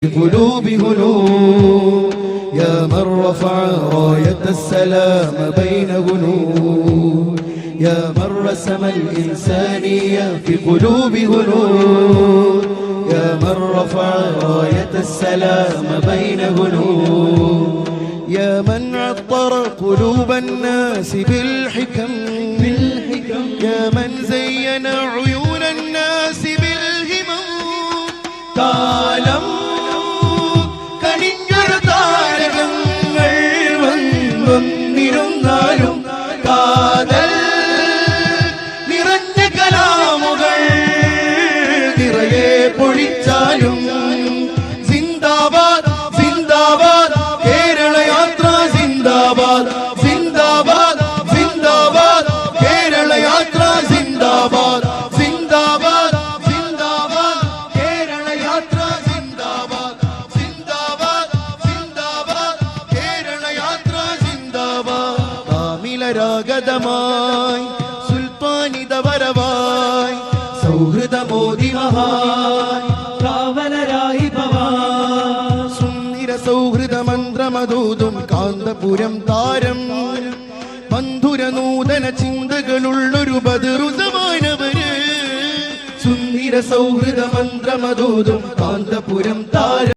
قلوب هنود يا من رفع راية السلام بين هنود يا من رسم الإنسانية في قلوب هنود يا من رفع راية السلام بين هنود يا من عطر قلوب الناس بالحكم يا من زين عيون الناس بالهمم കാലം കണിഞ്ഞൊരു താരകങ്ങൾ വന്നിരുന്നാലും കാതൽ നിറഞ്ഞ കലാമുകൾ നിറയെ പൊഴിച്ചാലും സിന്ദാബാദ് സിന്ദാബാദ് കേരള യാത്ര സിന്ദാബാദ് സിന്ദാബാദ് സിന്ദാബാദ് കേരള യാത്ര സിന്ദാബാദ് രാഗതമായി സുൽത്താനിത വരവായി സൗഹൃദമോദി മഹായ് കാവലരായി ഭവാൻ സുന്ദര സൗഹൃദ മന്ത്രമതൂതും കാന്തപുരം താരം മധുര നൂതന ചിന്തകളുള്ളൊരു ബദറുസമാനവര് സുന്ദര സൗഹൃദ മന്ത്രമതൂതും കാന്തപുരം താരം